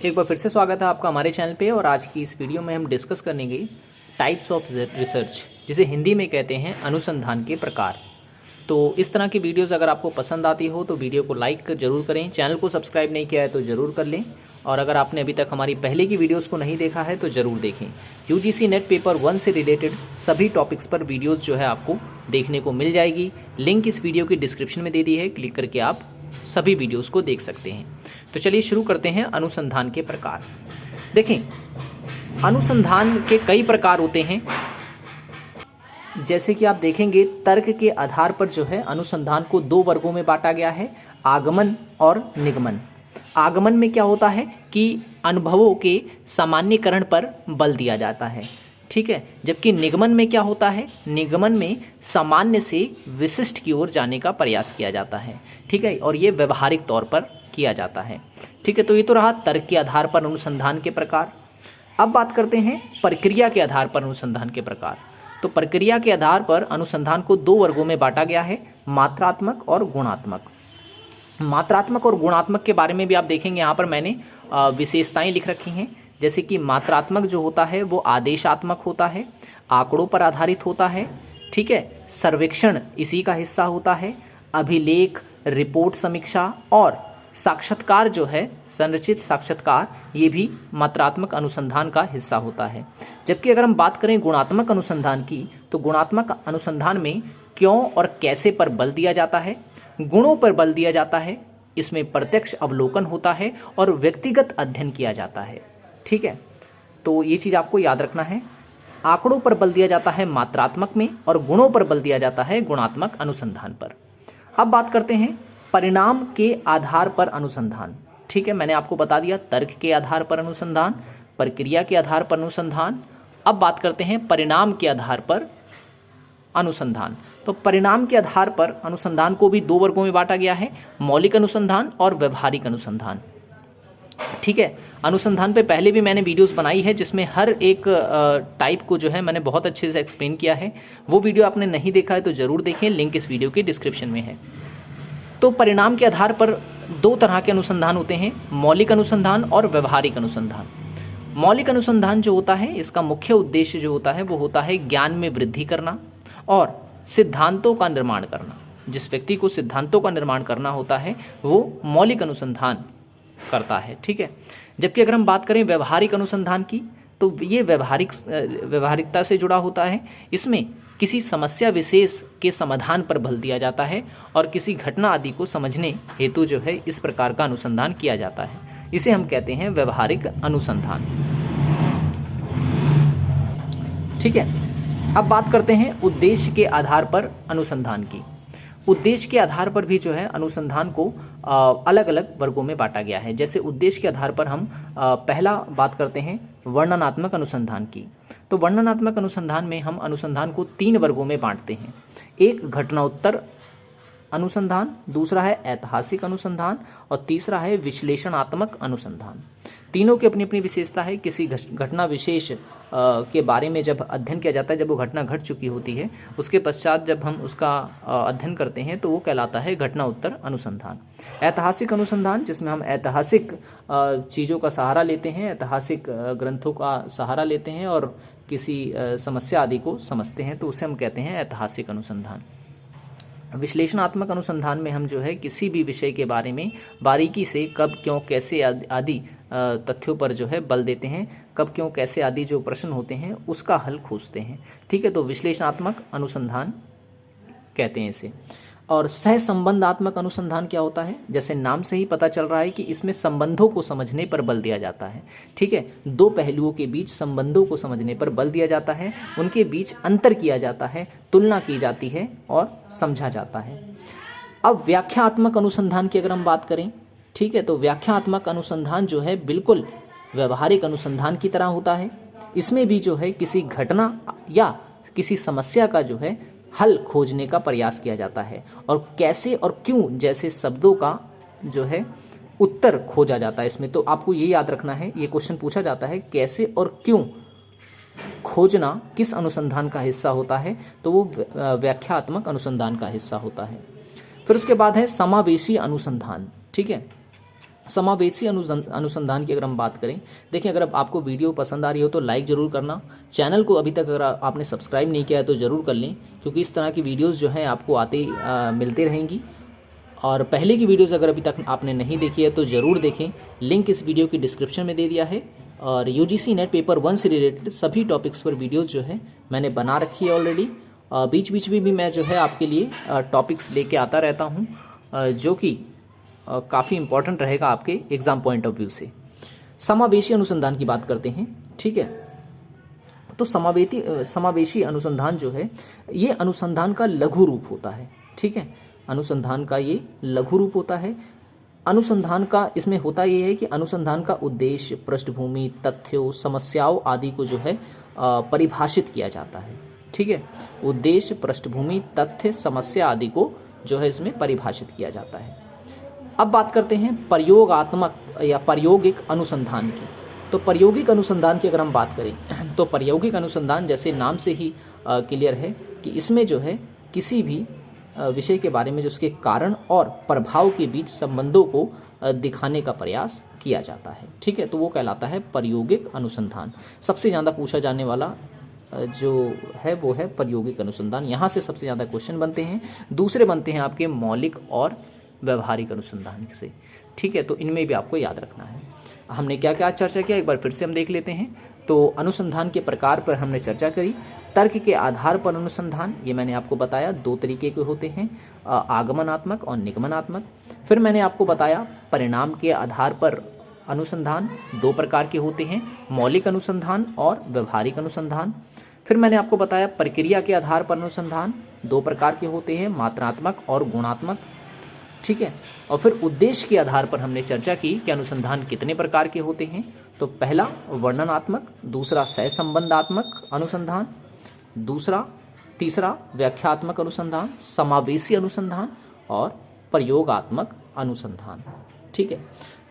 एक बार फिर से स्वागत है आपका हमारे चैनल पे। और आज की इस वीडियो में हम डिस्कस करने गई टाइप्स ऑफ रिसर्च, जिसे हिंदी में कहते हैं अनुसंधान के प्रकार। तो इस तरह की वीडियोस अगर आपको पसंद आती हो तो वीडियो को लाइक जरूर करें, चैनल को सब्सक्राइब नहीं किया है तो ज़रूर कर लें, और अगर आपने अभी तक हमारी पहले की वीडियोस को नहीं देखा है तो ज़रूर देखें। यूजीसी नेट पेपर 1 से रिलेटेड सभी टॉपिक्स पर वीडियोस जो है आपको देखने को मिल जाएगी। लिंक इस वीडियो की डिस्क्रिप्शन में दे दी है, क्लिक करके आप सभी वीडियोस को देख सकते हैं। तो चलिए शुरू करते हैं अनुसंधान के प्रकार। देखें, अनुसंधान के कई प्रकार होते हैं। जैसे कि आप देखेंगे, तर्क के आधार पर जो है अनुसंधान को 2 वर्गों में बांटा गया है, आगमन और निगमन। आगमन में क्या होता है कि अनुभवों के सामान्यीकरण पर बल दिया जाता है, ठीक है। जबकि निगमन में क्या होता है, निगमन में सामान्य से विशिष्ट की ओर जाने का प्रयास किया जाता है, ठीक है, और ये व्यवहारिक तौर पर किया जाता है, ठीक है। तो ये तो रहा तर्क के आधार पर अनुसंधान के प्रकार। अब बात करते हैं प्रक्रिया के आधार पर अनुसंधान के प्रकार। तो प्रक्रिया के आधार पर अनुसंधान को 2 वर्गों में बांटा गया है, मात्रात्मक और गुणात्मक। मात्रात्मक और गुणात्मक के बारे में भी आप देखेंगे, यहाँ पर मैंने विशेषताएं लिख रखी हैं। जैसे कि मात्रात्मक जो होता है वो आदेशात्मक होता है, आंकड़ों पर आधारित होता है, ठीक है। सर्वेक्षण इसी का हिस्सा होता है। अभिलेख, रिपोर्ट, समीक्षा और साक्षात्कार जो है, संरचित साक्षात्कार, ये भी मात्रात्मक अनुसंधान का हिस्सा होता है। जबकि अगर हम बात करें गुणात्मक अनुसंधान की, तो गुणात्मक अनुसंधान में क्यों और कैसे पर बल दिया जाता है, गुणों पर बल दिया जाता है, इसमें प्रत्यक्ष अवलोकन होता है और व्यक्तिगत अध्ययन किया जाता है, ठीक है। तो ये चीज़ आपको याद रखना है। आंकड़ों पर बल दिया जाता है मात्रात्मक में और गुणों पर बल दिया जाता है गुणात्मक अनुसंधान पर। अब बात करते हैं परिणाम के आधार पर अनुसंधान, ठीक है। मैंने आपको बता दिया तर्क के आधार पर अनुसंधान, प्रक्रिया के आधार पर अनुसंधान। अब बात करते हैं परिणाम के आधार पर अनुसंधान। तो परिणाम के आधार पर अनुसंधान को भी 2 वर्गों में बांटा गया है, मौलिक अनुसंधान और व्यवहारिक अनुसंधान, ठीक है। अनुसंधान पे पहले भी मैंने वीडियोस बनाई है जिसमें हर एक टाइप को जो है मैंने बहुत अच्छे से एक्सप्लेन किया है। वो वीडियो आपने नहीं देखा है तो ज़रूर देखें, लिंक इस वीडियो की डिस्क्रिप्शन में है। तो परिणाम के आधार पर 2 तरह के अनुसंधान होते हैं, मौलिक अनुसंधान और व्यवहारिक अनुसंधान। मौलिक अनुसंधान जो होता है, इसका मुख्य उद्देश्य जो होता है वो होता है ज्ञान में वृद्धि करना और सिद्धांतों का निर्माण करना। जिस व्यक्ति को सिद्धांतों का निर्माण करना होता है वो मौलिक अनुसंधान करता है, ठीक है। जबकि अगर हम बात करें व्यवहारिक अनुसंधान की, तो ये व्यवहारिकता से जुड़ा होता है। इसमें किसी समस्या विशेष के समाधान पर बल दिया जाता है और किसी घटना आदि को समझने हेतु जो है इस प्रकार का अनुसंधान किया जाता है। इसे हम कहते हैं व्यवहारिक अनुसंधान, ठीक है। अब बात करते हैं उद्देश्य के आधार पर अनुसंधान की। उद्देश्य के आधार पर भी जो है अनुसंधान को अलग अलग वर्गों में बांटा गया है। जैसे उद्देश्य के आधार पर हम पहला बात करते हैं वर्णनात्मक अनुसंधान की। तो वर्णनात्मक अनुसंधान में हम अनुसंधान को 3 वर्गों में बांटते हैं। एक घटनोत्तर अनुसंधान, दूसरा है ऐतिहासिक अनुसंधान और तीसरा है विश्लेषणात्मक अनुसंधान। तीनों की अपनी अपनी विशेषता है। किसी घटना विशेष के बारे में जब अध्ययन किया जाता है, जब वो घटना घट चुकी होती है, उसके पश्चात जब हम उसका अध्ययन करते हैं तो वो कहलाता है घटना उत्तर अनुसंधान। ऐतिहासिक अनुसंधान, जिसमें हम ऐतिहासिक चीज़ों का सहारा लेते हैं, ऐतिहासिक ग्रंथों का सहारा लेते हैं और किसी समस्या आदि को समझते हैं, तो उसे हम कहते हैं ऐतिहासिक अनुसंधान। विश्लेषणात्मक अनुसंधान में हम जो है किसी भी विषय के बारे में बारीकी से कब, क्यों, कैसे आदि तथ्यों पर जो है बल देते हैं। कब, क्यों, कैसे आदि जो प्रश्न होते हैं उसका हल खोजते हैं, ठीक है। तो विश्लेषणात्मक अनुसंधान कहते हैं इसे। और सहसंबंधात्मक अनुसंधान क्या होता है, जैसे नाम से ही पता चल रहा है कि इसमें संबंधों को समझने पर बल दिया जाता है, ठीक है। 2 पहलुओं के बीच संबंधों को समझने पर बल दिया जाता है, उनके बीच अंतर किया जाता है, तुलना की जाती है और समझा जाता है। अब व्याख्यात्मक अनुसंधान की अगर हम बात करें, ठीक है, तो व्याख्यात्मक अनुसंधान जो है बिल्कुल व्यवहारिक अनुसंधान की तरह होता है। इसमें भी जो है किसी घटना या किसी समस्या का जो है हल खोजने का प्रयास किया जाता है और कैसे और क्यों जैसे शब्दों का जो है उत्तर खोजा जाता है इसमें। तो आपको ये याद रखना है, ये क्वेश्चन पूछा जाता है कैसे और क्यों खोजना किस अनुसंधान का हिस्सा होता है, तो वो व्याख्यात्मक अनुसंधान का हिस्सा होता है। फिर उसके बाद है समावेशी अनुसंधान, ठीक है। समावेशी अनुसंधान की अगर हम बात करें, देखिए अगर आपको वीडियो पसंद आ रही हो तो लाइक ज़रूर करना। चैनल को अभी तक अगर आपने सब्सक्राइब नहीं किया है तो ज़रूर कर लें, क्योंकि इस तरह की वीडियोस जो हैं आपको आते मिलते रहेंगी। और पहले की वीडियोस अगर अभी तक आपने नहीं देखी है तो ज़रूर देखें, लिंक इस वीडियो की डिस्क्रिप्शन में दे दिया है। और यूजीसी नेट पेपर 1 से रिलेटेड सभी टॉपिक्स पर वीडियोज़ जो है मैंने बना रखी है ऑलरेडी। बीच बीच में भी मैं जो है आपके लिए टॉपिक्स लेके आता रहता हूँ, जो कि काफ़ी इंपॉर्टेंट रहेगा आपके एग्ज़ाम पॉइंट ऑफ व्यू से। समावेशी अनुसंधान की बात करते हैं, ठीक है। तो समावेशी अनुसंधान जो है ये अनुसंधान का लघु रूप होता है, ठीक है। अनुसंधान का ये लघु रूप होता है। अनुसंधान का इसमें होता ये है कि अनुसंधान का उद्देश्य, पृष्ठभूमि, तथ्यों, समस्याओं आदि को जो है परिभाषित किया जाता है, ठीक है। उद्देश्य, पृष्ठभूमि, तथ्य, समस्या आदि को जो है इसमें परिभाषित किया जाता है। अब बात करते हैं प्रयोगात्मक या प्रायोगिक अनुसंधान की। तो प्रायोगिक अनुसंधान की अगर हम बात करें तो प्रायोगिक अनुसंधान जैसे नाम से ही क्लियर है कि इसमें जो है किसी भी विषय के बारे में जो उसके कारण और प्रभाव के बीच संबंधों को दिखाने का प्रयास किया जाता है, ठीक है। तो वो कहलाता है प्रायोगिक अनुसंधान। सबसे ज़्यादा पूछा जाने वाला जो है वो है प्रायोगिक अनुसंधान। यहाँ से सबसे ज़्यादा क्वेश्चन बनते हैं। दूसरे बनते हैं आपके मौलिक और व्यवहारिक अनुसंधान से, ठीक है। तो इनमें भी आपको याद रखना है। हमने क्या क्या चर्चा किया, एक बार फिर से हम देख लेते हैं। तो अनुसंधान के प्रकार पर हमने चर्चा करी। तर्क के आधार पर अनुसंधान, ये मैंने आपको बताया 2 तरीके के होते हैं, आगमनात्मक और निगमनात्मक। फिर मैंने आपको बताया परिणाम के आधार पर अनुसंधान 2 प्रकार के होते हैं, मौलिक अनुसंधान और व्यवहारिक अनुसंधान। फिर मैंने आपको बताया प्रक्रिया के आधार पर अनुसंधान 2 प्रकार के होते हैं, मात्रात्मक और गुणात्मक, ठीक है। और फिर उद्देश्य के आधार पर हमने चर्चा की कि अनुसंधान कितने प्रकार के होते हैं। तो पहला वर्णनात्मक, दूसरा सहसंबंधात्मक अनुसंधान, तीसरा व्याख्यात्मक अनुसंधान, समावेशी अनुसंधान और प्रयोगात्मक अनुसंधान, ठीक है।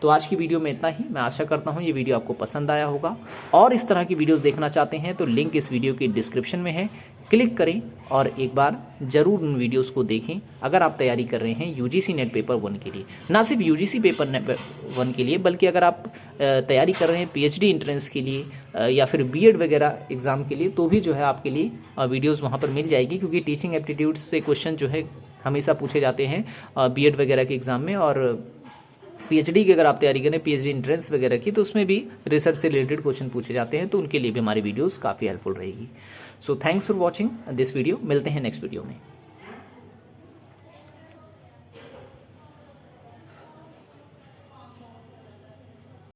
तो आज की वीडियो में इतना ही। मैं आशा करता हूँ ये वीडियो आपको पसंद आया होगा। और इस तरह की वीडियोस देखना चाहते हैं तो लिंक इस वीडियो की डिस्क्रिप्शन में है, क्लिक करें और एक बार ज़रूर उन वीडियोस को देखें अगर आप तैयारी कर रहे हैं यूजीसी नेट पेपर 1 के लिए। ना सिर्फ यूजीसी पेपर 1 के लिए, बल्कि अगर आप तैयारी कर रहे हैं पीएचडी एंट्रेंस के लिए या फिर बीएड वगैरह एग्ज़ाम के लिए, तो भी जो है आपके लिए वीडियोस वहाँ पर मिल जाएगी। क्योंकि टीचिंग एप्टीट्यूड से क्वेश्चन जो है हमेशा पूछे जाते हैं बीएड वगैरह के एग्ज़ाम में। और पीएचडी की अगर आप तैयारी करें, पीएचडी एंट्रेंस वगैरह की, तो उसमें भी रिसर्च से रिलेटेड क्वेश्चन पूछे जाते हैं। तो उनके लिए भी हमारी वीडियोस काफ़ी हेल्पफुल रहेगी। So thanks for watching this video. मिलते हैं नेक्स्ट वीडियो में।